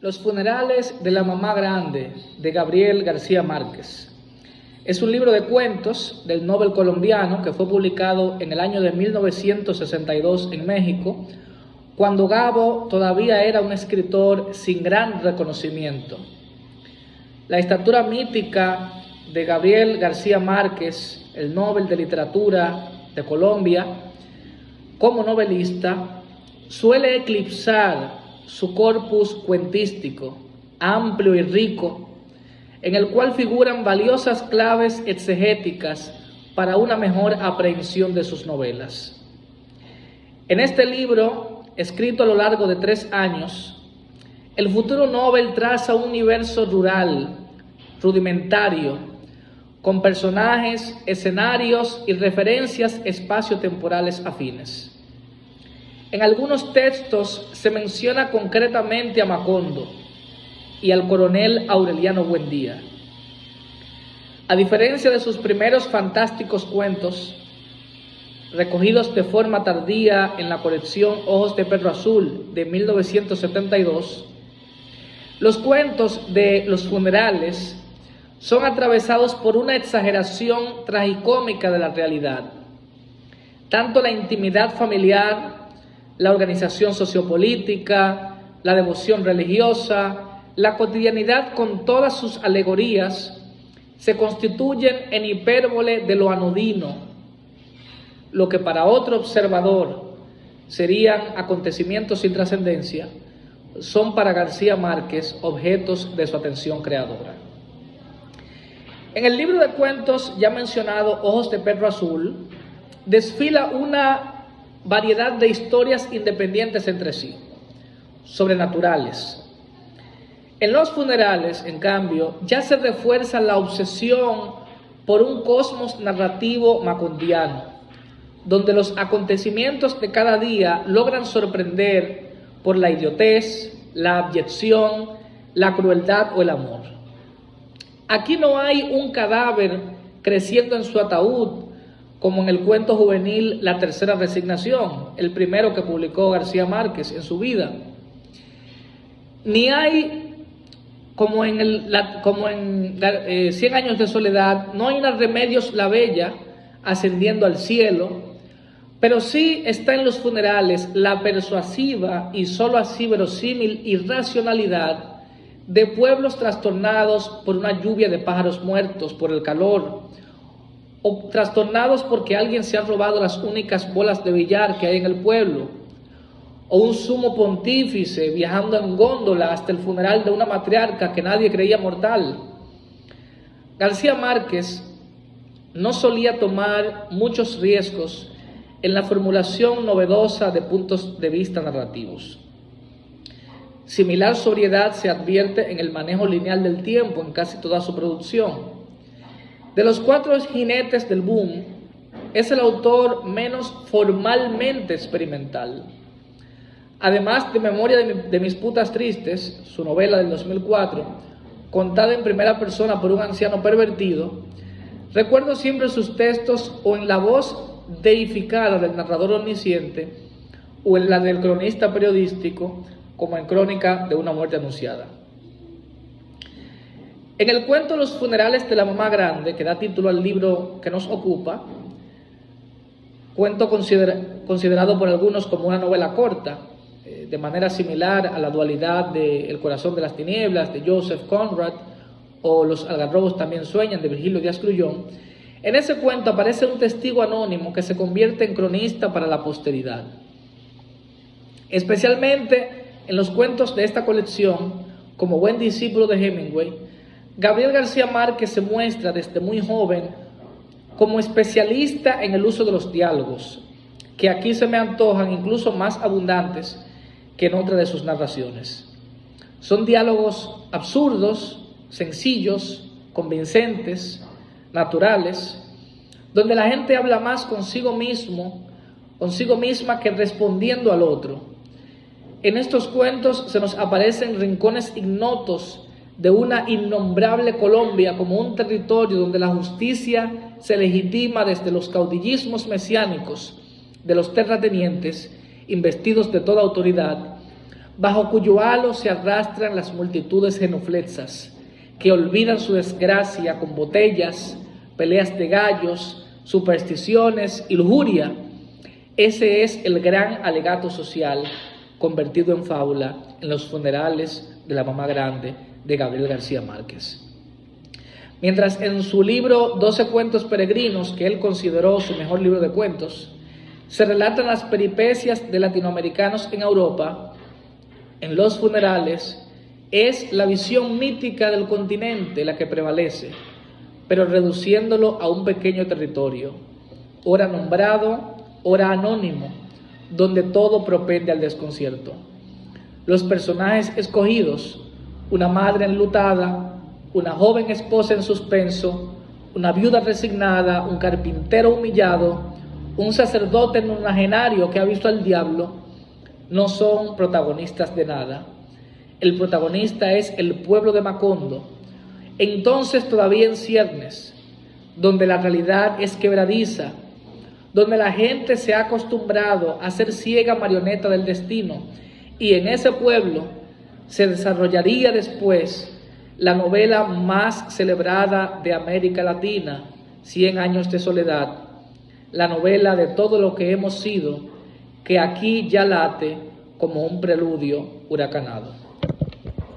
Los funerales de la mamá grande, de Gabriel García Márquez. Es un libro de cuentos del Nobel colombiano que fue publicado en el año de 1962 en México, cuando Gabo todavía era un escritor sin gran reconocimiento. La estatura mítica de Gabriel García Márquez, el Nobel de Literatura de Colombia, como novelista, suele eclipsar su corpus cuentístico, amplio y rico, en el cual figuran valiosas claves exegéticas para una mejor aprehensión de sus novelas. En este libro, escrito a lo largo de 3 años, el futuro Nobel traza un universo rural, rudimentario, con personajes, escenarios y referencias espaciotemporales afines. En algunos textos se menciona concretamente a Macondo y al coronel Aureliano Buendía. A diferencia de sus primeros fantásticos cuentos, recogidos de forma tardía en la colección Ojos de Perro Azul de 1972, los cuentos de Los Funerales son atravesados por una exageración tragicómica de la realidad. Tanto la intimidad familiar, la organización sociopolítica, la devoción religiosa, la cotidianidad con todas sus alegorías, se constituyen en hipérbole de lo anodino, lo que para otro observador serían acontecimientos sin trascendencia, son para García Márquez objetos de su atención creadora. En el libro de cuentos ya mencionado, Ojos de Perro Azul, desfila una variedad de historias independientes entre sí, sobrenaturales. En Los Funerales, en cambio, ya se refuerza la obsesión por un cosmos narrativo macondiano, donde los acontecimientos de cada día logran sorprender por la idiotez, la abyección, la crueldad o el amor. Aquí no hay un cadáver creciendo en su ataúd, como en el cuento juvenil La Tercera Resignación, el primero que publicó García Márquez en su vida. Ni hay, como en 100 años de soledad, no hay una Remedios la Bella ascendiendo al cielo, pero sí está en Los Funerales la persuasiva y solo así verosímil irracionalidad de pueblos trastornados por una lluvia de pájaros muertos por el calor, o trastornados porque alguien se ha robado las únicas bolas de billar que hay en el pueblo, o un sumo pontífice viajando en góndola hasta el funeral de una matriarca que nadie creía mortal. García Márquez no solía tomar muchos riesgos en la formulación novedosa de puntos de vista narrativos. Similar sobriedad se advierte en el manejo lineal del tiempo en casi toda su producción. De los 4 jinetes del boom, es el autor menos formalmente experimental. Además de Memoria de mis putas tristes, su novela del 2004, contada en primera persona por un anciano pervertido, recuerdo siempre sus textos o en la voz deificada del narrador omnisciente o en la del cronista periodístico, como en Crónica de una muerte anunciada. En el cuento Los Funerales de la mamá grande, que da título al libro que nos ocupa, cuento considerado por algunos como una novela corta, de manera similar a la dualidad de El corazón de las tinieblas de Joseph Conrad o Los algarrobos también sueñan de Virgilio Díaz Grullón. En ese cuento aparece un testigo anónimo que se convierte en cronista para la posteridad. Especialmente en los cuentos de esta colección, como buen discípulo de Hemingway, Gabriel García Márquez se muestra desde muy joven como especialista en el uso de los diálogos, que aquí se me antojan incluso más abundantes que en otra de sus narraciones. Son diálogos absurdos, sencillos, convincentes, naturales, donde la gente habla más consigo misma que respondiendo al otro. En estos cuentos se nos aparecen rincones ignotos de una innombrable Colombia como un territorio donde la justicia se legitima desde los caudillismos mesiánicos de los terratenientes investidos de toda autoridad, bajo cuyo halo se arrastran las multitudes genuflexas, que olvidan su desgracia con botellas, peleas de gallos, supersticiones y lujuria. Ese es el gran alegato social convertido en fábula en los funerales de la mamá grande de Gabriel García Márquez. Mientras en su libro 12 cuentos peregrinos, que él consideró su mejor libro de cuentos, se relatan las peripecias de latinoamericanos en Europa, en los funerales es la visión mítica del continente la que prevalece, pero reduciéndolo a un pequeño territorio, ora nombrado, ora anónimo, donde todo propende al desconcierto. Los personajes escogidos, una madre enlutada, una joven esposa en suspenso, una viuda resignada, un carpintero humillado, un sacerdote nonagenario que ha visto al diablo, no son protagonistas de nada. El protagonista es el pueblo de Macondo, entonces todavía en ciernes, donde la realidad es quebradiza, donde la gente se ha acostumbrado a ser ciega marioneta del destino, y en ese pueblo se desarrollaría después la novela más celebrada de América Latina, 100 años de soledad, la novela de todo lo que hemos sido, que aquí ya late como un preludio huracanado.